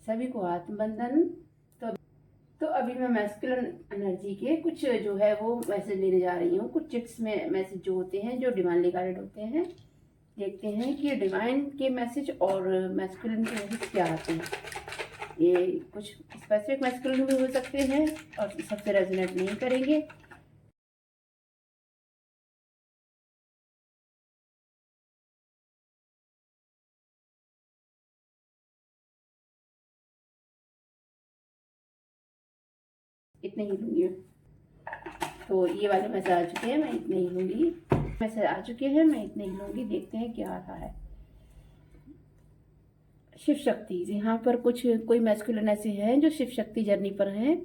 सभी को आत्मबंधन। तो अभी मैं मैस्कुलिन एनर्जी के कुछ जो है वो मैसेज लेने जा रही हूँ। कुछ चिट्स में मैसेज जो होते हैं जो डिवाइनली गाइडेड होते हैं, देखते हैं कि डिवाइन के मैसेज और मैस्कुलिन के मैसेज क्या आते हैं। ये कुछ स्पेसिफिक मैस्कुलिन भी हो सकते हैं और सबसे रेजोनेट नहीं करेंगे। इतने ही लूँगी। तो ये वाले मैसेज आ चुके हैं, मैं इतने ही लूँगी। मैसेज आ चुके हैं, मैं इतने ही लूँगी। देखते हैं क्या आ रहा है। शिव शक्ति, यहाँ पर कुछ कोई मैस्कुलिन ऐसे हैं जो शिव शक्ति जर्नी पर हैं।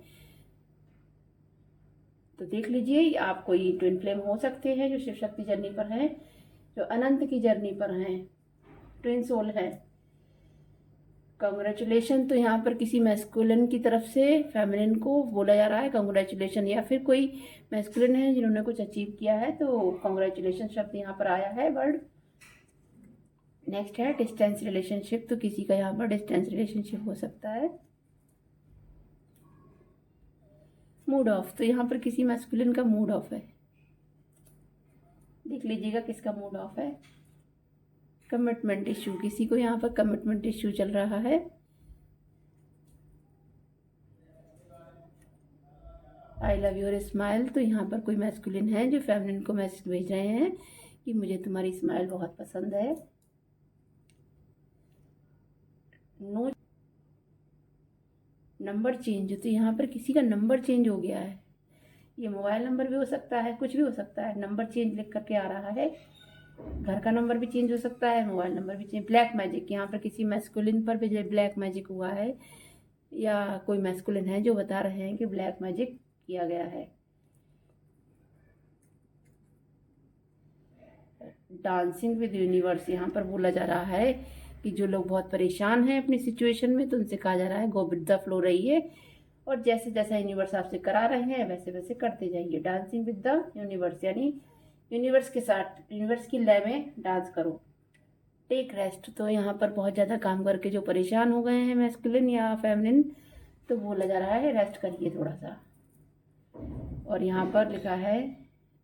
तो देख लीजिए, आप कोई ट्विन फ्लेम हो सकते हैं जो शिव शक्ति जर्नी पर हैं, जो अनंत की जर्नी पर हैं, ट्विन सोल है। कंग्रेचुलेशन। तो यहाँ पर किसी मैस्कुलिन की तरफ से फेमिनिन को बोला जा रहा है कंग्रेचुलेशन, या फिर कोई मैस्कुलिन है जिन्होंने कुछ अचीव किया है, तो कंग्रेचुलेशन शब्द यहाँ पर आया है, वर्ड। नेक्स्ट है डिस्टेंस रिलेशनशिप। तो किसी का यहाँ पर डिस्टेंस रिलेशनशिप हो सकता है। Mood off. तो यहाँ पर किसी मैस्कुलिन का मूड ऑफ है। देख लीजिएगा किसका मूड ऑफ है। कमिटमेंट इशू, किसी को यहाँ पर कमिटमेंट इशू चल रहा है। I love your smile. तो यहाँ पर कोई मैस्कुलिन है जो फेमिनिन को मैसेज भेज रहे हैं कि मुझे तुम्हारी स्माइल बहुत पसंद है। No number change. तो यहाँ पर किसी का नंबर चेंज हो गया है। ये मोबाइल नंबर भी हो सकता है, कुछ भी हो सकता है। नंबर चेंज लिख करके आ रहा है। घर का नंबर भी चेंज हो सकता है, मोबाइल नंबर भी चेंज। ब्लैक मैजिक, यहाँ पर किसी मैस्कुलिन पर भी ब्लैक मैजिक हुआ है, या कोई मैस्कुलिन है जो बता रहे हैं कि ब्लैक मैजिक किया गया है। डांसिंग विद यूनिवर्स, यहाँ पर बोला जा रहा है कि जो लोग बहुत परेशान हैं अपनी सिचुएशन में, तो उनसे कहा जा रहा है गो विद द फ्लो रहिए, और जैसे जैसा यूनिवर्स आपसे करा रहे हैं वैसे वैसे करते जाइए। डांसिंग विद द यूनिवर्स यानी यूनिवर्स के साथ, यूनिवर्स की लय में डांस करो। Take rest. तो यहाँ पर बहुत ज़्यादा काम करके जो परेशान हो गए हैं मैस्कुलिन या फेमिनिन, तो बोला जा रहा है रेस्ट करिए थोड़ा सा। और यहाँ पर लिखा है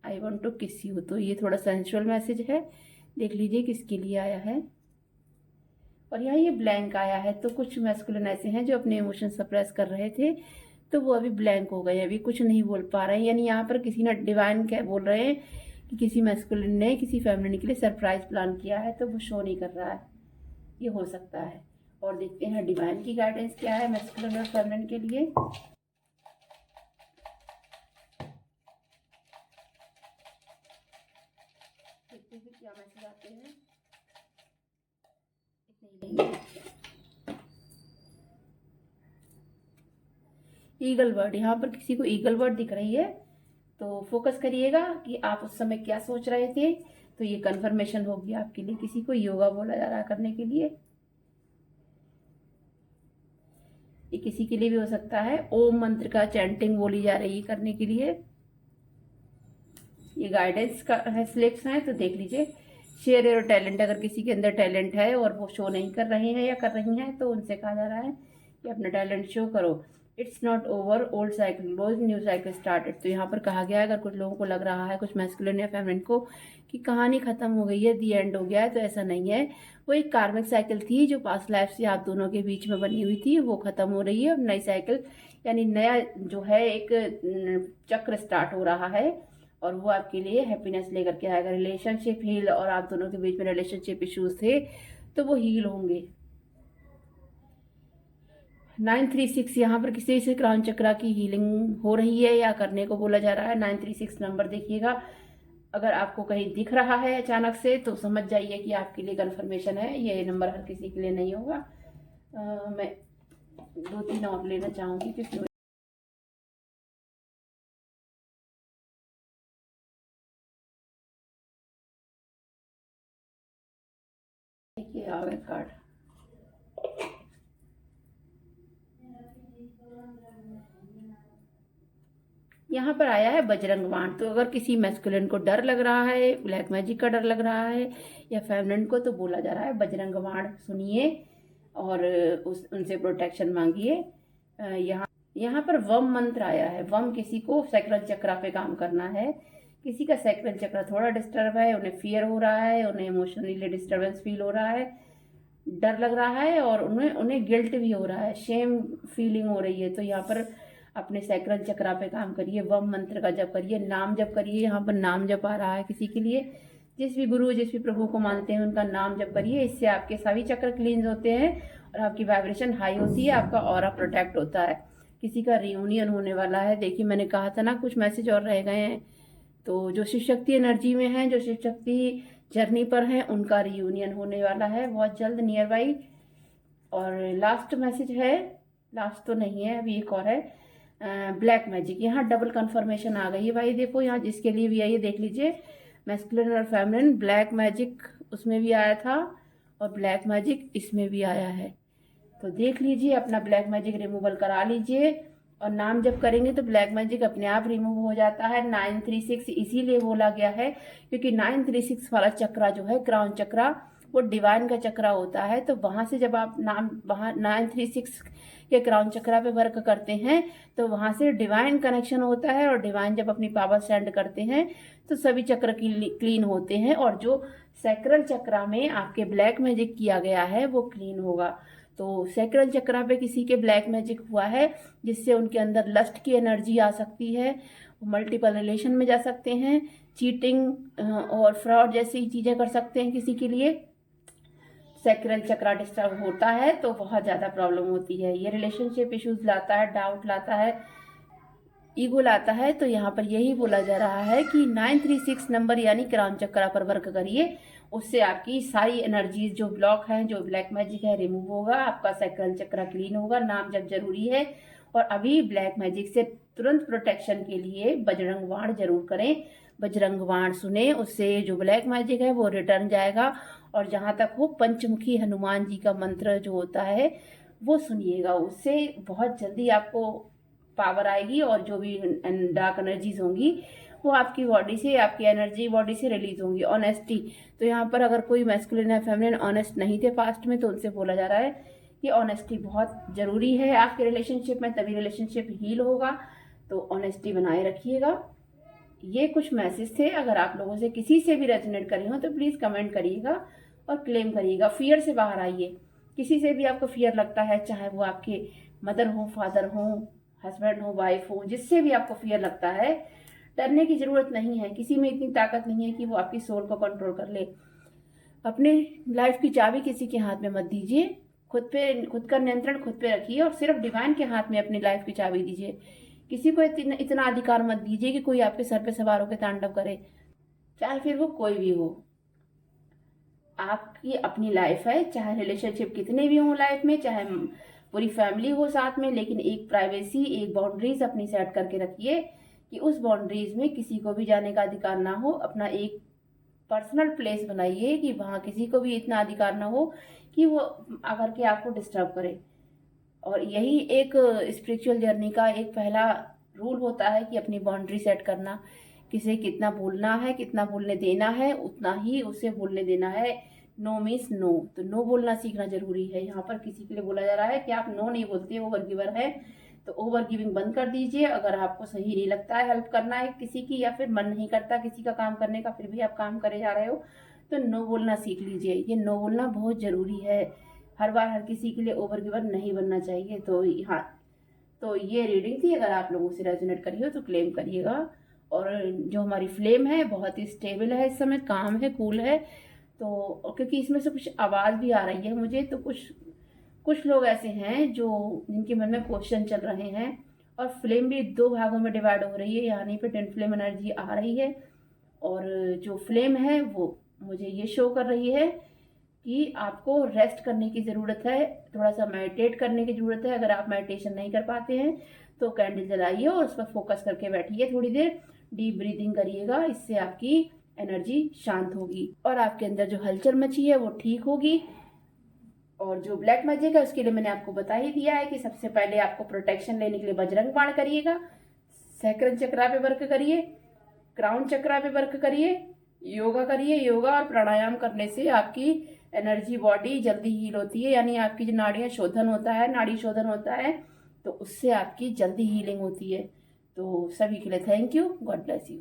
आई वॉन्ट टू किस यू। तो ये थोड़ा सेंसुअल मैसेज है, देख लीजिए किसके लिए आया है। और यहाँ ये ब्लैंक आया है। तो कुछ मैस्कुलिन ऐसे हैं जो अपने इमोशन सप्रेस कर रहे थे, तो वो अभी ब्लैंक हो गए, अभी कुछ नहीं बोल पा रहे हैं। यानी यहाँ पर किसी ने डिवाइन क्या बोल रहे हैं कि किसी मैस्कुलिन ने किसी फेमिनिन के लिए सरप्राइज प्लान किया है, तो वो शो नहीं कर रहा है। ये हो सकता है। और देखते हैं डिवाइन की गाइडेंस क्या है मैस्कुलिन और फेमिनिन के लिए। देखते हैं क्या मैसेज आते हैं। ईगल बर्ड, यहाँ पर किसी को ईगल बर्ड दिख रही है, तो फोकस करिएगा कि आप उस समय क्या सोच रहे थे। तो ये कंफर्मेशन होगी आपके लिए। किसी को योगा बोला जा रहा है करने के लिए, ये किसी के लिए भी हो सकता है। ओम मंत्र का चैंटिंग बोली जा रही है करने के लिए। ये गाइडेंस का है, स्लिप्स हैं, तो देख लीजिए। शेयर योर टैलेंट, अगर किसी के अंदर टैलेंट है और वो शो नहीं कर रहे हैं या कर रही हैं, तो उनसे कहा जा रहा है कि अपना टैलेंट शो करो। It's not over, old cycle close, new cycle started. तो यहाँ पर कहा गया है अगर कुछ लोगों को लग रहा है, कुछ मैस्कुलिन या फेमिनिन को, कि कहानी खत्म हो गई है, दी एंड हो गया है, तो ऐसा नहीं है। वो एक कार्मिक साइकिल थी जो पास्ट लाइफ से आप दोनों के बीच में बनी हुई थी, वो खत्म हो रही है। अब नई साइकिल यानी नया जो है एक चक्र स्टार्ट हो रहा है, और वो आपके लिए हैप्पीनेस लेकर के आएगा। रिलेशनशिप हील, और आप दोनों के बीच में रिलेशनशिप इश्यूज थे तो वो हील होंगे। 936, यहाँ पर किसी से क्राउन चक्रा की हीलिंग हो रही है या करने को बोला जा रहा है। 936 नंबर देखिएगा, अगर आपको कहीं दिख रहा है अचानक से तो समझ जाइए कि आपके लिए कंफर्मेशन है। ये नंबर हर किसी के लिए नहीं होगा। मैं 2-3 और लेना चाहूँगी क्योंकि देखिए आ गए कार्ड। यहाँ पर आया है बजरंग बाण। तो अगर किसी मैस्कुलिन को डर लग रहा है, ब्लैक मैजिक का डर लग रहा है, या फेमिनिन को, तो बोला जा रहा है बजरंग बाण सुनिए और उनसे प्रोटेक्शन मांगिए। यहाँ पर वम मंत्र आया है। वम किसी को सैक्रल चक्रा पे काम करना है। किसी का सैक्रल चक्र थोड़ा डिस्टर्ब है, उन्हें फियर हो रहा है, उन्हें इमोशनली डिस्टर्बेंस फील हो रहा है, डर लग रहा है और उन्हें गिल्ट भी हो रहा है, शेम फीलिंग हो रही है। तो यहाँ पर अपने सैक्रल चक्रा पे काम करिए, वम मंत्र का जप करिए, नाम जप करिए। यहाँ पर नाम जप आ रहा है किसी के लिए। जिस भी गुरु जिस भी प्रभु को मानते हैं उनका नाम जप करिए। इससे आपके सभी चक्र क्लींस होते हैं और आपकी वाइब्रेशन हाई होती है, आपका ऑरा प्रोटेक्ट होता है। किसी का रियूनियन होने वाला है। देखिए मैंने कहा था ना कुछ मैसेज और रह गए हैं। तो जो शिव शक्ति एनर्जी में है, जो शिव शक्ति जर्नी पर है, उनका रियूनियन होने वाला है बहुत जल्द नियर बाई। और लास्ट मैसेज है, लास्ट तो नहीं है अभी, एक और है ब्लैक मैजिक। यहाँ डबल कंफर्मेशन आ गई है भाई। देखो यहाँ जिसके लिए भी आइए देख लीजिए, मैस्कुलिन और फेमिनिन। ब्लैक मैजिक उसमें भी आया था और ब्लैक मैजिक इसमें भी आया है। तो देख लीजिए, अपना ब्लैक मैजिक रिमूवल करा लीजिए और नाम जब करेंगे तो ब्लैक मैजिक अपने आप रिमूव हो जाता है। 936 इसीलिए बोला गया है क्योंकि 936 वाला चक्रा जो है, क्राउन चक्रा, वो डिवाइन का चक्रा होता है। तो वहां से जब आप नाम वहां 936 के क्राउन चक्रा पे वर्क करते हैं तो वहां से डिवाइन कनेक्शन होता है और डिवाइन जब अपनी पावर सेंड करते हैं तो सभी चक्र क्लीन होते हैं और जो सैक्रल चक्रा में आपके ब्लैक मैजिक किया गया है वो क्लीन होगा। तो सैक्रल चक्रा पे किसी के ब्लैक मैजिक हुआ है जिससे उनके अंदर लस्ट की एनर्जी आ सकती है, मल्टीपल रिलेशन में जा सकते हैं, चीटिंग और फ्रॉड जैसी चीजें कर सकते हैं। किसी के लिए सैक्रल चक्रा डिस्टर्ब होता है तो बहुत ज़्यादा प्रॉब्लम होती है। ये रिलेशनशिप इश्यूज लाता है, डाउट लाता है, ईगो लाता है। तो यहाँ पर यही बोला जा रहा है कि 936 नंबर यानी क्राउन चक्रा पर वर्क करिए। उससे आपकी सारी एनर्जीज जो ब्लॉक हैं, जो ब्लैक मैजिक है, रिमूव होगा, आपका सैक्रल चक्रा क्लीन होगा। नाम जब जरूरी है। और अभी ब्लैक मैजिक से तुरंत प्रोटेक्शन के लिए बजरंग बाण जरूर करें। बजरंग बाण सुने, उससे जो ब्लैक मैजिक है वो रिटर्न जाएगा। और जहाँ तक हो, पंचमुखी हनुमान जी का मंत्र जो होता है वो सुनिएगा, उससे बहुत जल्दी आपको पावर आएगी और जो भी डार्क एनर्जीज होंगी वो आपकी बॉडी से, आपकी एनर्जी बॉडी से रिलीज होंगी। ऑनेस्टी, तो यहाँ पर अगर कोई मैस्कुलिन या फेमिनिन ऑनेस्ट नहीं थे पास्ट में तो उनसे बोला जा रहा है कि ऑनेस्टी बहुत जरूरी है आपके रिलेशनशिप में, तभी रिलेशनशिप हील होगा। तो ऑनेस्टी बनाए रखिएगा। ये कुछ मैसेज थे। अगर आप लोगों से किसी से भी रेजोनेट करे हो तो प्लीज कमेंट करिएगा और क्लेम करिएगा। फियर से बाहर आइए। किसी से भी आपको फियर लगता है, चाहे वो आपके मदर हो, फादर हो, हस्बैंड हो, वाइफ हो, जिससे भी आपको फियर लगता है, डरने की जरूरत नहीं है। किसी में इतनी ताकत नहीं है कि वो आपकी सोल को कंट्रोल कर ले। अपने लाइफ की चाबी किसी के हाथ में मत दीजिए। खुद का नियंत्रण खुद पे रखिए और सिर्फ डिवाइन के हाथ में अपनी लाइफ की चाबी दीजिए। किसी को इतना अधिकार मत दीजिए कि कोई आपके सर पे सवार होकर तांडव करे, चाहे फिर वो कोई भी हो। आपकी अपनी लाइफ है, चाहे रिलेशनशिप कितने भी हो लाइफ में, चाहे पूरी फैमिली हो साथ में, लेकिन एक प्राइवेसी, एक बाउंड्रीज अपनी सेट करके रखिए कि उस बाउंड्रीज में किसी को भी जाने का अधिकार ना हो। अपना एक पर्सनल प्लेस बनाइए कि वहां किसी को भी इतना अधिकार ना हो कि वो आकर के आपको डिस्टर्ब करे। और यही एक स्पिरिचुअल जर्नी का एक पहला रूल होता है कि अपनी बाउंड्री सेट करना। किसे कितना भूलना है, कितना भूलने देना है, उतना ही उसे भूलने देना है। नो मीन्स नो, तो नो बोलना सीखना जरूरी है। यहाँ पर किसी के लिए बोला जा रहा है कि आप नो नहीं बोलते, ओवर गिवर है, तो ओवर गिविंग बंद कर दीजिए। अगर आपको सही नहीं लगता है हेल्प करना है किसी की, या फिर मन नहीं करता किसी का काम करने का, फिर भी आप काम करे जा रहे हो, तो नो बोलना सीख लीजिए। ये नो बोलना बहुत जरूरी है। हर बार हर किसी के लिए ओवर गिवर नहीं बनना चाहिए। तो हाँ, तो ये रीडिंग थी। अगर आप लोगों से रेजोनेट करी हो तो क्लेम करिएगा। और जो हमारी फ्लेम है बहुत ही स्टेबल है, इस समय काम है, कूल है। तो क्योंकि इसमें से कुछ आवाज़ भी आ रही है मुझे, तो कुछ लोग ऐसे हैं जो जिनके मन में क्वेश्चन चल रहे हैं। और फ्लेम भी 2 भागों में डिवाइड हो रही है, यहाँ पे टिन फ्लेम एनर्जी आ रही है। और जो फ्लेम है वो मुझे ये शो कर रही है कि आपको रेस्ट करने की ज़रूरत है, थोड़ा सा मेडिटेट करने की ज़रूरत है। अगर आप मेडिटेशन नहीं कर पाते हैं तो कैंडल जलाइए और उस पर फोकस करके बैठिए थोड़ी देर, डीप ब्रीदिंग करिएगा। इससे आपकी एनर्जी शांत होगी और आपके अंदर जो हलचल मची है वो ठीक होगी। और जो ब्लैक मैजिक है उसके लिए मैंने आपको बता ही दिया है कि सबसे पहले आपको प्रोटेक्शन लेने के लिए बजरंग बाण करिएगा, सैक्रल चक्रा पे वर्क करिए, क्राउन चक्रा पे वर्क करिए, योगा करिए। योगा और प्राणायाम करने से आपकी एनर्जी बॉडी जल्दी हील होती है, यानी आपकी जो नाड़ियाँ शोधन होता है, नाड़ी शोधन होता है, तो उससे आपकी जल्दी हीलिंग होती है। तो सभी के लिए thank you, God bless you.